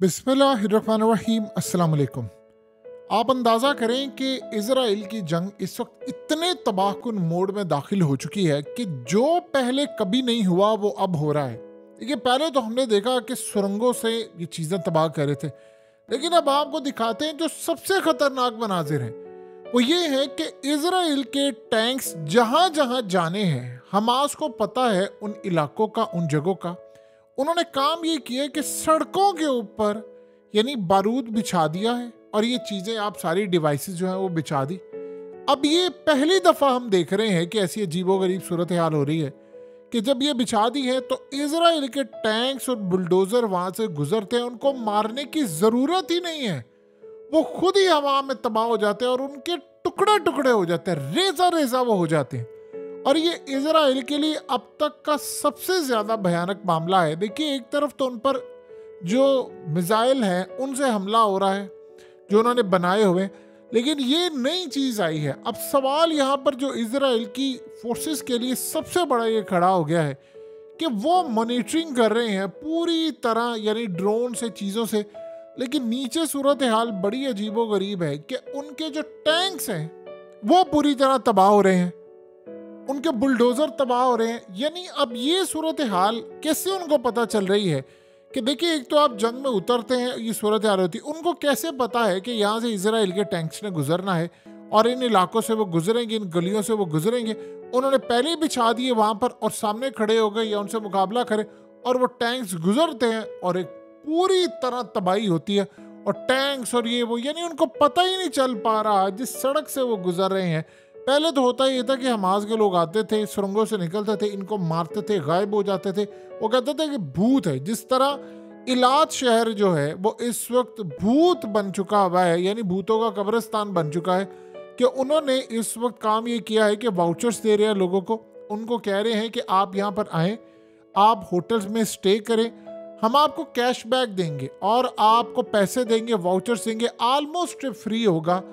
बिस्मिल्लाहिर्रहमानिर्रहीम अस्सलाम वालेकुम। आप अंदाज़ा करें कि इज़राइल की जंग इस वक्त इतने तबाहकुन मोड में दाखिल हो चुकी है कि जो पहले कभी नहीं हुआ वो अब हो रहा है। देखिए, पहले तो हमने देखा कि सुरंगों से ये चीज़ें तबाह कर रहे थे, लेकिन अब आपको दिखाते हैं जो सबसे खतरनाक मनाजिर हैं। वो ये है कि इज़राइल के टैंक्स जहाँ जहाँ जाने हैं, हमास को पता है उन इलाकों का, उन जगहों का। उन्होंने काम ये किया कि सड़कों के ऊपर यानी बारूद बिछा दिया है, और ये चीज़ें आप सारी डिवाइसेस जो हैं वो बिछा दी। अब ये पहली दफ़ा हम देख रहे हैं कि ऐसी अजीबोगरीब सूरत हाल हो रही है कि जब ये बिछा दी है तो इजराइल के टैंक्स और बुलडोज़र वहाँ से गुजरते हैं, उनको मारने की ज़रूरत ही नहीं है। वो खुद ही हवा में तबाह हो जाते हैं और उनके टुकड़े टुकड़े हो जाते हैं, रेजा रेजा वो हो जाते हैं। और ये इजराइल के लिए अब तक का सबसे ज़्यादा भयानक मामला है। देखिए, एक तरफ तो उन पर जो मिसाइल हैं उनसे हमला हो रहा है जो उन्होंने बनाए हुए, लेकिन ये नई चीज़ आई है। अब सवाल यहाँ पर जो इजराइल की फोर्सेस के लिए सबसे बड़ा ये खड़ा हो गया है कि वो मॉनिटरिंग कर रहे हैं पूरी तरह, यानी ड्रोन से, चीज़ों से। लेकिन नीचे सूरत हाल बड़ी अजीबोगरीब है कि उनके जो टैंक्स हैं वो पूरी तरह तबाह हो रहे हैं, उनके बुलडोजर तबाह हो रहे हैं। यानी अब ये सूरत हाल कैसे उनको पता चल रही है कि देखिए, एक तो आप जंग में उतरते हैं, ये सूरत हाल होती है। उनको कैसे पता है कि यहाँ से इजराइल के टैंक्स ने गुजरना है और इन इलाकों से वो गुजरेंगे, इन गलियों से वो गुजरेंगे। उन्होंने पहले ही बिछा दिए वहाँ पर और सामने खड़े हो गए या उनसे मुकाबला करें, और वो टैंक्स गुजरते हैं और एक पूरी तरह तबाही होती है। और टैंक्स और ये वो, यानी उनको पता ही नहीं चल पा रहा जिस सड़क से वो गुजर रहे हैं। पहले तो होता ये था कि हमास के लोग आते थे, सुरंगों से निकलते थे, इनको मारते थे, गायब हो जाते थे। वो कहते थे कि भूत है। जिस तरह इलाद शहर जो है वो इस वक्त भूत बन चुका हुआ है, यानी भूतों का कब्रिस्तान बन चुका है, कि उन्होंने इस वक्त काम ये किया है कि वाउचर्स दे रहे हैं लोगों को। उनको कह रहे हैं कि आप यहाँ पर आएँ, आप होटल्स में स्टे करें, हम आपको कैशबैक देंगे और आपको पैसे देंगे, वाउचर्स देंगे, ऑलमोस्ट ट्रिप फ्री होगा,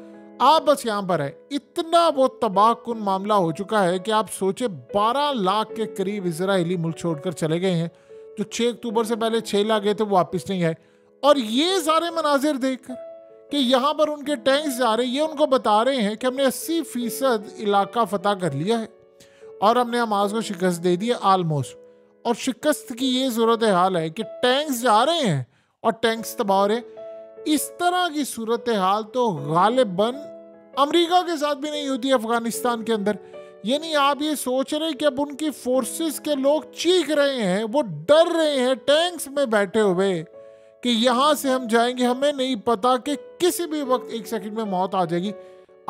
आप बस यहाँ पर है। इतना वो तबाहकुन मामला हो चुका है कि आप सोचे 12 लाख के करीब इजरायली मुल्क छोड़कर चले गए हैं। जो 6 अक्टूबर से पहले 6 लाख गए थे वो वापस नहीं आए। और ये सारे मनाजिर देखकर कि यहाँ पर उनके टैंक्स जा रहे हैं, ये उनको बता रहे हैं कि हमने 80% इलाका फतह कर लिया है और हमने हमास को शिकस्त दे दी है ऑलमोस्ट। और शिकस्त की ये सूरत हाल है कि टैंक्स जा रहे हैं और टैंक्स तबाह हो रहे हैं। इस तरह की सूरत हाल तो गालिबन अमेरिका के साथ भी नहीं होती अफगानिस्तान के अंदर। यानी आप ये सोच रहे हैं कि अब उनकी फोर्सेस के लोग चीख रहे हैं, वो डर रहे हैं टैंक्स में बैठे हुए कि यहाँ से हम जाएंगे, हमें नहीं पता कि किसी भी वक्त एक सेकंड में मौत आ जाएगी।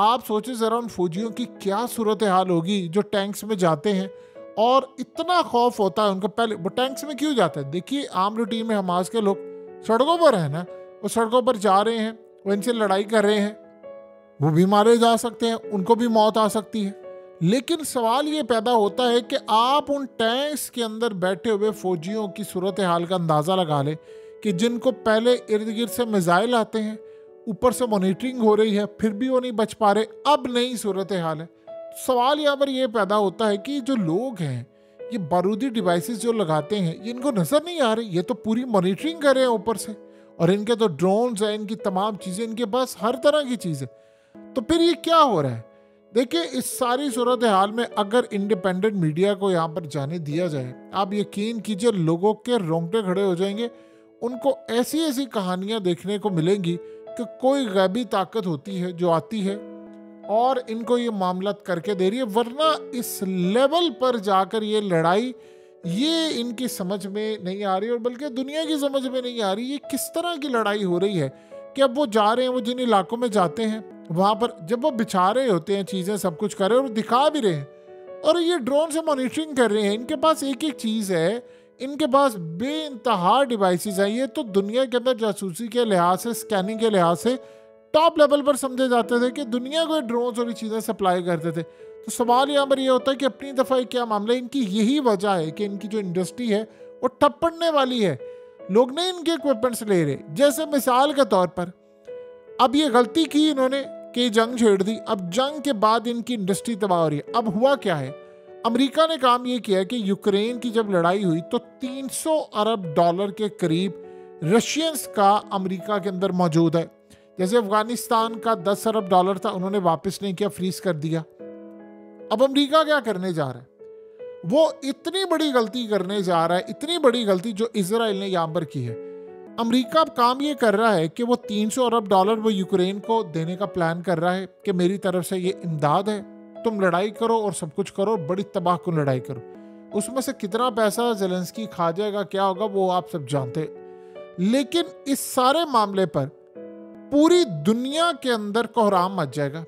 आप सोचे ज़रा उन फौजियों की क्या सूरत हाल होगी जो टैंक्स में जाते हैं, और इतना खौफ होता है उनका। पहले वो टैंक्स में क्यों जाता है? देखिए, आम रूटीन में हमास के लोग सड़कों पर है ना, वो सड़कों पर जा रहे हैं, वो इनसे लड़ाई कर रहे हैं, वो भी मारे जा सकते हैं, उनको भी मौत आ सकती है। लेकिन सवाल ये पैदा होता है कि आप उन टैंक्स के अंदर बैठे हुए फौजियों की सूरत हाल का अंदाज़ा लगा लें कि जिनको पहले इर्द गिर्द से मिसाइल आते हैं, ऊपर से मॉनिटरिंग हो रही है, फिर भी वो नहीं बच पा रहे। अब नई सूरत हाल है। सवाल यहाँ पर यह पैदा होता है कि जो लोग हैं, ये बारूदी डिवाइसेस जो लगाते हैं, ये इनको नज़र नहीं आ रही, ये तो पूरी मॉनिटरिंग कर रहे हैं ऊपर से। और इनके तो ड्रोन्स हैं, इनकी तमाम चीज़ें, इनके पास हर तरह की चीज़ है। तो फिर ये क्या हो रहा है? देखिए, इस सारी सूरत हाल में अगर इंडिपेंडेंट मीडिया को यहाँ पर जाने दिया जाए, आप यकीन कीजिए लोगों के रोंगटे खड़े हो जाएंगे। उनको ऐसी ऐसी कहानियाँ देखने को मिलेंगी कि कोई गैबी ताकत होती है जो आती है और इनको ये मामला करके दे रही है। वरना इस लेवल पर जाकर ये लड़ाई, ये इनकी समझ में नहीं आ रही, और बल्कि दुनिया की समझ में नहीं आ रही ये किस तरह की लड़ाई हो रही है। कि अब वो जा रहे हैं, वो जिन इलाकों में जाते हैं वहाँ पर जब वो बिछा रहे होते हैं चीज़ें, सब कुछ कर रहे हैं और दिखा भी रहे हैं, और ये ड्रोन से मॉनिटरिंग कर रहे हैं। इनके पास एक एक चीज़ है, इनके पास बेइंतहा डिवाइसेस हैं। ये तो दुनिया के अंदर जासूसी के लिहाज से, स्कैनिंग के लिहाज से टॉप लेवल पर समझे जाते थे कि दुनिया को ड्रोन और ये चीज़ें सप्लाई करते थे। तो सवाल यहाँ पर ये होता है कि अपनी दफ़ा क्या मामला है? इनकी यही वजह है कि इनकी जो इंडस्ट्री है वो ठप पड़ने वाली है। लोग नहीं इनके इक्विपमेंट्स ले रहे। जैसे मिसाल के तौर पर, अब ये गलती की इन्होंने कि जंग छेड़ दी, अब जंग के बाद इनकी इंडस्ट्री तबाह हो रही है। अब हुआ क्या है? अमेरिका ने काम ये किया कि यूक्रेन की जब लड़ाई हुई तो 300 अरब डॉलर के करीब रशियंस का अमेरिका के अंदर मौजूद है। जैसे अफगानिस्तान का 10 अरब डॉलर था, उन्होंने वापस नहीं किया, फ्रीज कर दिया। अब अमेरिका क्या करने जा रहा है? वो इतनी बड़ी गलती करने जा रहा है, इतनी बड़ी गलती जो इजराइल ने यहां पर की है। अमेरिका अब काम ये कर रहा है कि वो 300 अरब डॉलर वो यूक्रेन को देने का प्लान कर रहा है कि मेरी तरफ से ये इमदाद है, तुम लड़ाई करो और सब कुछ करो, बड़ी तबाहकुन लड़ाई करो। उसमें से कितना पैसा जेलेंस्की खा जाएगा, क्या होगा, वो आप सब जानते हैं। लेकिन इस सारे मामले पर पूरी दुनिया के अंदर कोहराम मच जाएगा।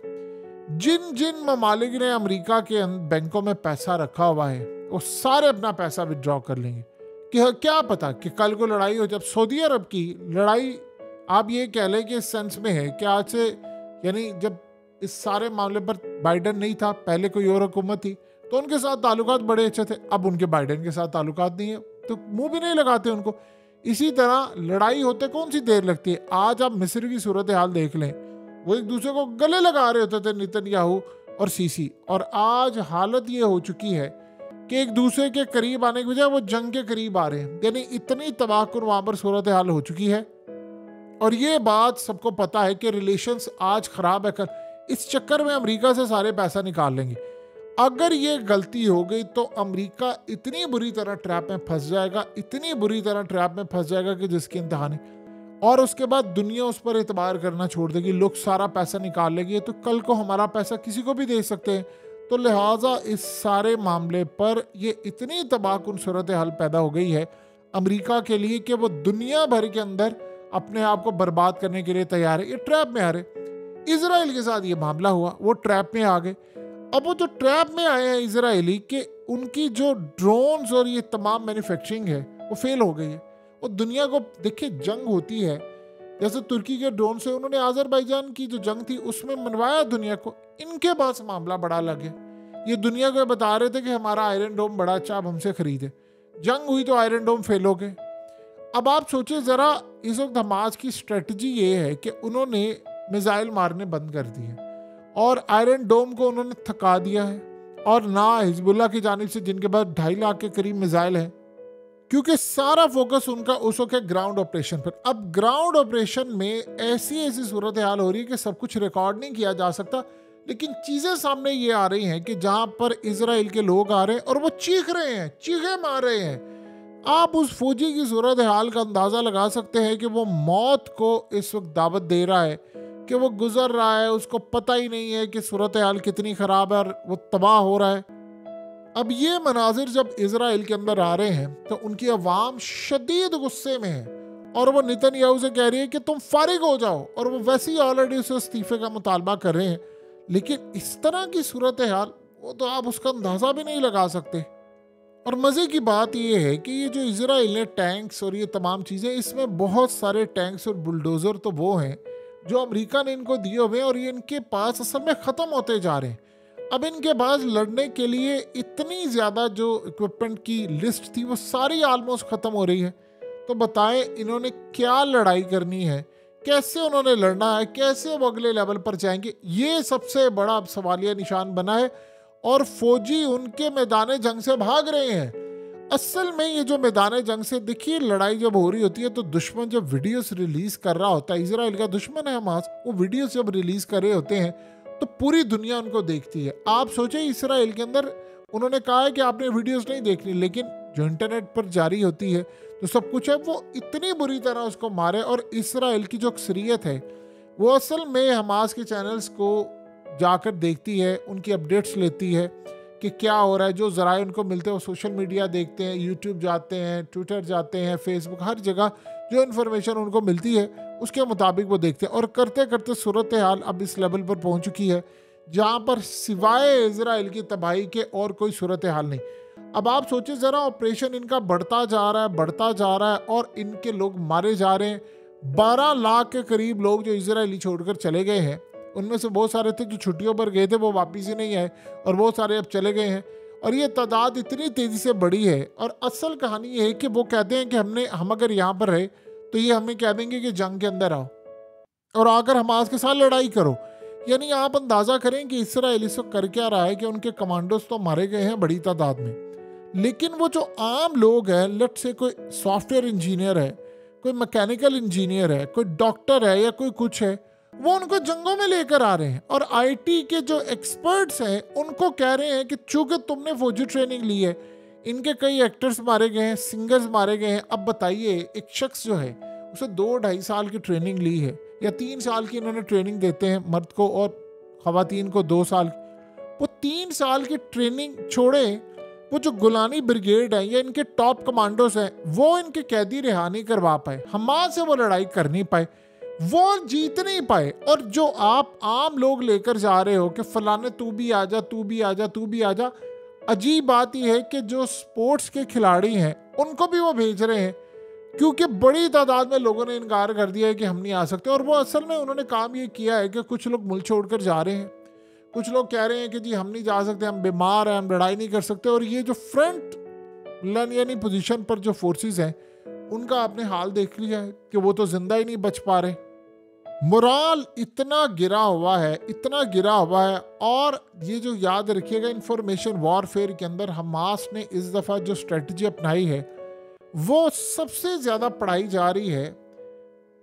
जिन जिन ममालिक ने अमेरिका के बैंकों में पैसा रखा हुआ है, वो सारे अपना पैसा विड्रॉ कर लेंगे कि क्या पता कि कल को लड़ाई हो। जब सऊदी अरब की लड़ाई, आप ये कह लें कि इस सेंस में है कि आज से, यानी जब इस सारे मामले पर बाइडन नहीं था, पहले कोई और हुकूमत थी, तो उनके साथ ताल्लुकात बड़े अच्छे थे। अब उनके बाइडन के साथ ताल्लुकात नहीं है तो मुंह भी नहीं लगाते उनको। इसी तरह लड़ाई होते कौन सी देर लगती है। आज आप मिस्र की सूरत हाल देख लें, वो एक दूसरे को गले लगा रहे होते थे, नेतन्याहू और सीसी, और आज हालत ये हो चुकी है कि एक दूसरे के करीब आने की बजाय वो जंग के करीब आ रहे हैं। यानी इतनी तबाहकुन वहां पर सूरत हाल हो चुकी है। और ये बात सबको पता है कि रिलेशंस आज खराब है। इस चक्कर में अमेरिका से सारे पैसा निकाल लेंगे। अगर ये गलती हो गई तो अमेरिका इतनी बुरी तरह ट्रैप में फंस जाएगा, इतनी बुरी तरह ट्रैप में फंस जाएगा कि जिसकी इंतहा नहीं। और उसके बाद दुनिया उस पर एतबार करना छोड़ देगी, लोग सारा पैसा निकाल लेंगे, तो कल को हमारा पैसा किसी को भी दे सकते हैं। तो लिहाजा इस सारे मामले पर ये इतनी तबाहकुन सूरत हाल पैदा हो गई है अमेरिका के लिए कि वो दुनिया भर के अंदर अपने आप को बर्बाद करने के लिए तैयार है। ये ट्रैप में आ रहे। इजराइल के साथ ये मामला हुआ, वो ट्रैप में आ गए। अब वो जो ट्रैप में आए हैं इजरायली, कि उनकी जो ड्रोन्स और ये तमाम मैन्युफैक्चरिंग है वो फेल हो गई है। वो दुनिया को देखिए, जंग होती है, जैसे तुर्की के ड्रोन से उन्होंने आज़रबाईजान की जो जंग थी उसमें मनवाया दुनिया को। इनके पास मामला बड़ा लगे, ये दुनिया को बता रहे थे कि हमारा आयरन डोम बड़ा अच्छा, आप हमसे खरीदे। जंग हुई तो आयरन डोम फेल हो गए। अब आप सोचिए जरा, इस वक्त हमास की स्ट्रेटजी ये है कि उन्होंने मिसाइल मारने बंद कर दिए और आयरन डोम को उन्होंने थका दिया है। और ना हिजबुल्लाह की जानिब से, जिनके पास 2.5 लाख के करीब मिसाइल हैं, क्योंकि सारा फोकस उनका उस वक्त है ग्राउंड ऑपरेशन पर। अब ग्राउंड ऑपरेशन में ऐसी सूरत हाल हो रही है कि सब कुछ रिकॉर्ड नहीं किया जा सकता, लेकिन चीजें सामने ये आ रही हैं कि जहां पर इजराइल के लोग आ रहे हैं और वो चीख रहे हैं, चीखे मार रहे हैं। आप उस फौजी की सूरत हाल का अंदाजा लगा सकते हैं कि वो मौत को इस वक्त दावत दे रहा है, कि वो गुजर रहा है, उसको पता ही नहीं है कि सूरत हाल कितनी खराब है और वो तबाह हो रहा है। अब ये मनाजिर जब इजराइल के अंदर आ रहे हैं तो उनकी अवाम शदीद गुस्से में है और वो नेतन्याहू से कह रही है कि तुम फारिग हो जाओ, और वो वैसे ही ऑलरेडी उसे इस्तीफे का मुतालबा कर रहे हैं। लेकिन इस तरह की सूरत हाल, वो तो आप उसका अंदाजा भी नहीं लगा सकते। और मज़े की बात ये है कि ये जो इजराइल ने टैंक्स और ये तमाम चीज़ें, इसमें बहुत सारे टैंक्स और बुलडोज़र तो वो हैं जो अमेरिका ने इनको दिए हुए हैं, और ये इनके पास असल में ख़त्म होते जा रहे हैं। अब इनके पास लड़ने के लिए इतनी ज़्यादा जो इक्विपमेंट की लिस्ट थी वो सारी आलमोस्ट ख़त्म हो रही है। तो बताएं इन्होंने क्या लड़ाई करनी है, कैसे उन्होंने लड़ना है, कैसे वो अगले लेवल पर जाएंगे, ये सबसे बड़ा अब सवालिया निशान बना है। और फौजी उनके मैदान जंग से भाग रहे हैं। असल में ये जो मैदान जंग से, देखिए लड़ाई जब हो रही होती है तो दुश्मन जब वीडियोस रिलीज कर रहा होता है, इजराइल का दुश्मन है हमास, वो वीडियोस जब रिलीज कर रहे होते हैं तो पूरी दुनिया उनको देखती है। आप सोचें इजराइल के अंदर उन्होंने कहा है कि आपने वीडियोस नहीं देखनी, लेकिन जो इंटरनेट पर जारी होती है तो सब कुछ है, वो इतनी बुरी तरह उसको मारे। और इजराइल की जो अक्सरियत है वो असल में हमास के चैनल्स को जाकर देखती है, उनकी अपडेट्स लेती है कि क्या हो रहा है। जो ज़राए उनको मिलते हैं वो सोशल मीडिया देखते हैं, यूट्यूब जाते हैं, ट्विटर जाते हैं, फेसबुक, हर जगह जो इन्फॉर्मेशन उनको मिलती है उसके मुताबिक वो देखते हैं। और करते करते सूरत हाल अब इस लेवल पर पहुंच चुकी है जहां पर सिवाय इजराइल की तबाही के और कोई सूरत हाल नहीं। अब आप सोचिए ज़रा, ऑपरेशन इनका बढ़ता जा रहा है, बढ़ता जा रहा है, और इनके लोग मारे जा रहे हैं। 12 लाख के करीब लोग जो इजराइली छोड़कर चले गए हैं, उनमें से बहुत सारे थे जो छुट्टियों पर गए थे, वो वापस ही नहीं आए, और बहुत सारे अब चले गए हैं। और ये तादाद इतनी तेज़ी से बढ़ी है। और असल कहानी ये है कि वो कहते हैं कि हम अगर यहाँ पर रहे तो ये हमें कह देंगे कि जंग के अंदर आओ और आकर हमास के साथ लड़ाई करो। यानी आप अंदाज़ा करें कि इसराइल इस वक्त कर क्या रहा है कि उनके कमांडोज तो मारे गए हैं बड़ी तादाद में, लेकिन वो जो आम लोग हैं, लेट से कोई सॉफ्टवेयर इंजीनियर है, कोई मैकेनिकल इंजीनियर है, कोई डॉक्टर है या कोई कुछ है, वो उनको जंगों में लेकर आ रहे हैं। और आईटी के जो एक्सपर्ट्स हैं उनको कह रहे हैं कि चूंकि तुमने फौजी ट्रेनिंग ली है, इनके कई एक्टर्स मारे गए हैं, सिंगर्स मारे गए हैं, अब बताइए एक शख्स जो है उसे 2-2.5 साल की ट्रेनिंग ली है या 3 साल की इन्होंने ट्रेनिंग देते हैं मर्द को और खवातीन को 2 साल, वो 3 साल की ट्रेनिंग छोड़े, वो जो गुलानी ब्रिगेड है या इनके टॉप कमांडोज हैं वो इनके कैदी रिहा नहीं करवा पाए, हमास से वो लड़ाई कर नहीं पाए, वो जीत नहीं पाए। और जो आप आम लोग लेकर जा रहे हो कि फलाने तू भी आजा, तू भी आजा, तू भी आजा, अजीब बात यह है कि जो स्पोर्ट्स के खिलाड़ी हैं उनको भी वो भेज रहे हैं, क्योंकि बड़ी तादाद में लोगों ने इनकार कर दिया है कि हम नहीं आ सकते। और वो असल में उन्होंने काम ये किया है कि कुछ लोग मुल्क छोड़कर जा रहे हैं, कुछ लोग कह रहे हैं कि जी हम नहीं जा सकते, हम बीमार हैं, हम लड़ाई नहीं कर सकते। और ये जो फ्रंट लाइन यानी पोजीशन पर जो फोर्सेस हैं उनका आपने हाल देख लिया है कि वो तो जिंदा ही नहीं बच पा रहे। मोराल इतना गिरा हुआ है, इतना गिरा हुआ है। और ये जो याद रखिएगा, इंफॉर्मेशन वॉरफेयर के अंदर हमास ने इस दफ़ा जो स्ट्रेटजी अपनाई है वो सबसे ज़्यादा पढ़ाई जा रही है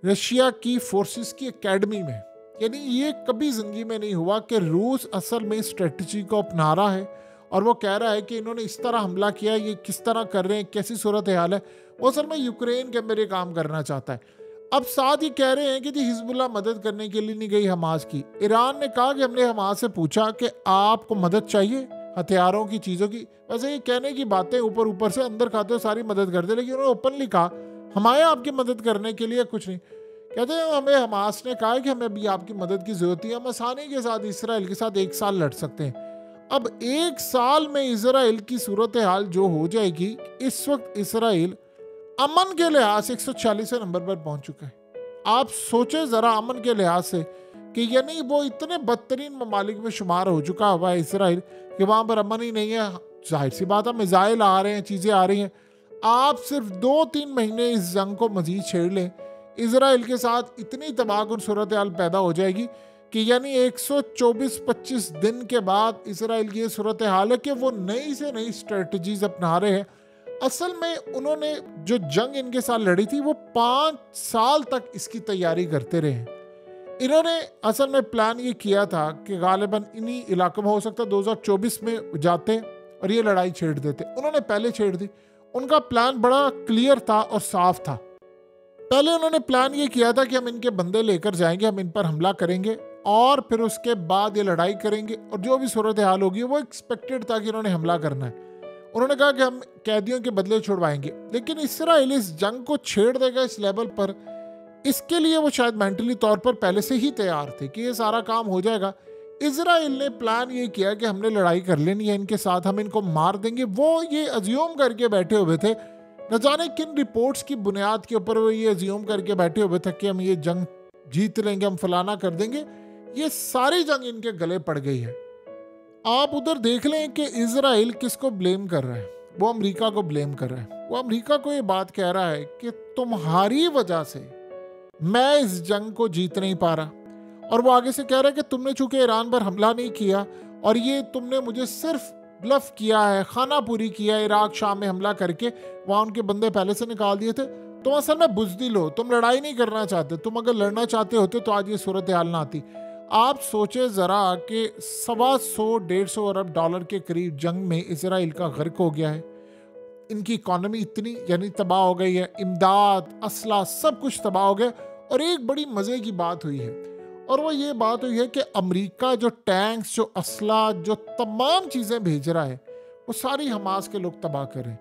रशिया की फोर्सेस की एकेडमी में। यानी ये कभी ज़िंदगी में नहीं हुआ कि रूस असल में स्ट्रेटजी को अपना रहा है और वो कह रहा है कि इन्होंने इस तरह हमला किया, ये किस तरह कर रहे हैं, कैसी सूरत हाल है। वो असल में यूक्रेन के अंदर ये काम करना चाहता है। अब साथ ही कह रहे हैं कि जी हिजबुल्लाह मदद करने के लिए नहीं गई हमास की। ईरान ने कहा कि हमने हमास से पूछा कि आपको मदद चाहिए हथियारों की, चीज़ों की। वैसे ये कहने की बातें ऊपर ऊपर से, अंदर खाते हो सारी मदद कर दे, लेकिन उन्होंने ओपनली कहा हमारे आपकी मदद करने के लिए कुछ नहीं। कहते हैं हमें हमास ने कहा कि हमें भी आपकी मदद की जरूरत है, हम आसानी के साथ इसराइल के साथ 1 साल लड़ सकते हैं। अब 1 साल में इसराइल की सूरत हाल जो हो जाएगी, इस वक्त इसराइल अमन के लिहाज से 146वें नंबर पर पहुंच चुका है। आप सोचे जरा अमन के लिहाज से कि यानी वो इतने बदतरीन ममालिक में शुमार हो चुका हुआ है इसराइल कि वहां पर अमन ही नहीं है। जाहिर सी बात है, मिसाइल आ रहे हैं, चीज़ें आ रही हैं। आप सिर्फ 2-3 महीने इस जंग को मजीद छेड़ लें, इसराइल के साथ इतनी तबाहकुन सूरत हाल पैदा हो जाएगी कि यानी 124-25 दिन के बाद इसराइल की ये सूरत हाल है कि वो नई से नई स्ट्रेटजीज अपना रहे हैं। असल में उन्होंने जो जंग इनके साथ लड़ी थी वो 5 साल तक इसकी तैयारी करते रहे। इन्होंने असल में प्लान ये किया था कि गालिबन इन्हीं इलाकों में, हो सकता है 2024 में जाते और ये लड़ाई छेड़ देते। उन्होंने पहले छेड़ दी। उनका प्लान बड़ा क्लियर था और साफ था। पहले उन्होंने प्लान ये किया था कि हम इनके बंदे लेकर जाएंगे, हम इन पर हमला करेंगे और फिर उसके बाद ये लड़ाई करेंगे और जो भी सूरत हाल होगी वो एक्सपेक्टेड था कि इन्होंने हमला करना है। उन्होंने कहा कि हम कैदियों के बदले छुड़वाएंगे, लेकिन इसराइल इस जंग को छेड़ देगा इस लेवल पर, इसके लिए वो शायद मेंटली तौर पर पहले से ही तैयार थे कि ये सारा काम हो जाएगा। इजराइल ने प्लान ये किया कि हमने लड़ाई कर लेनी है इनके साथ, हम इनको मार देंगे। वो ये अज्यूम करके बैठे हुए थे, न जाने किन रिपोर्ट्स की बुनियाद के ऊपर वो ये अज्यूम करके बैठे हुए थे कि हम ये जंग जीत लेंगे, हम फलाना कर देंगे। ये सारी जंग इनके गले पड़ गई है। आप उधर देख लें कि इजराइल किसको ब्लेम कर रहा है, वो अमेरिका को ब्लेम कर रहा है। वो अमेरिका को ये बात कह रहा है कि तुम्हारी वजह से मैं इस जंग को जीत नहीं पा रहा। और वो आगे से कह रहा है कि तुमने चूंकि ईरान पर हमला नहीं किया और ये तुमने मुझे सिर्फ ब्लफ किया है, खाना पूरी किया है, इराक शाम में हमला करके वहाँ उनके बंदे पहले से निकाल दिए थे। तुम असल में बुज़दिल हो, तुम लड़ाई नहीं करना चाहते। तुम अगर लड़ना चाहते होते तो आज ये सूरत हाल ना आती। आप सोचे ज़रा कि 125-150 अरब डॉलर के करीब जंग में इसराइल का गर्क हो गया है। इनकी इकॉनमी इतनी यानी तबाह हो गई है, इमदाद, असला सब कुछ तबाह हो गया। और एक बड़ी मज़े की बात हुई है और वो ये बात हुई है कि अमेरिका जो टैंक्स, जो असला, जो तमाम चीज़ें भेज रहा है वो सारी हमास के लोग तबाह करें।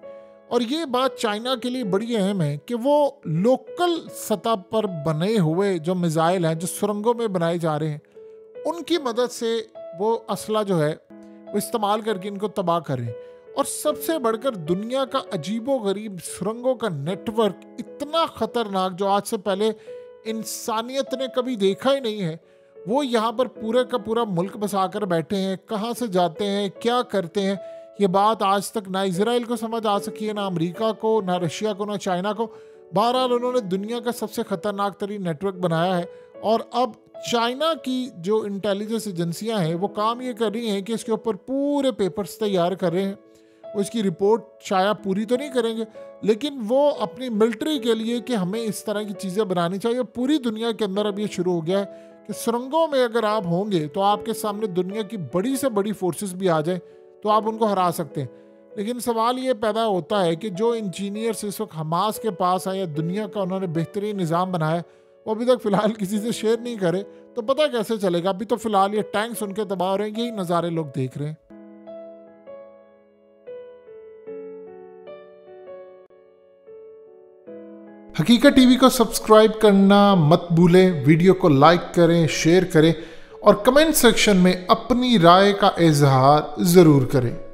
और ये बात चाइना के लिए बड़ी अहम है कि वो लोकल सतह पर बने हुए जो मिसाइल हैं, जो सुरंगों में बनाए जा रहे हैं, उनकी मदद से वो असला जो है वो इस्तेमाल करके इनको तबाह करें। और सबसे बढ़कर दुनिया का अजीबोगरीब सुरंगों का नेटवर्क, इतना ख़तरनाक जो आज से पहले इंसानियत ने कभी देखा ही नहीं है, वो यहाँ पर पूरे का पूरा मुल्क बसाकर बैठे हैं। कहाँ से जाते हैं, क्या करते हैं, ये बात आज तक ना इजराइल को समझ आ सकी है, ना अमेरिका को, ना रशिया को, ना चाइना को। बहरहाल उन्होंने दुनिया का सबसे ख़तरनाक तरीन नेटवर्क बनाया है। और अब चाइना की जो इंटेलिजेंस एजेंसियां हैं वो काम ये कर रही हैं कि इसके ऊपर पूरे पेपर्स तैयार कर रहे हैं। वो इसकी रिपोर्ट शायद पूरी तो नहीं करेंगे, लेकिन वो अपनी मिलिट्री के लिए कि हमें इस तरह की चीज़ें बनानी चाहिए। पूरी दुनिया के अंदर अब ये शुरू हो गया है कि सुरंगों में अगर आप होंगे तो आपके सामने दुनिया की बड़ी से बड़ी फोर्सेस भी आ जाए तो आप उनको हरा सकते हैं। लेकिन सवाल ये पैदा होता है कि जो इंजीनियर्स इस वक्त हमास के पास आए या दुनिया का उन्होंने बेहतरीन निज़ाम बनाया, वो अभी तक फ़िलहाल किसी से शेयर नहीं करे, तो पता कैसे चलेगा? अभी तो फ़िलहाल ये टैंक्स उनके तबाह हो रहे हैं, यही नज़ारे लोग देख रहे हैं। हकीकत टीवी को सब्सक्राइब करना मत भूलें, वीडियो को लाइक करें, शेयर करें और कमेंट सेक्शन में अपनी राय का इजहार ज़रूर करें।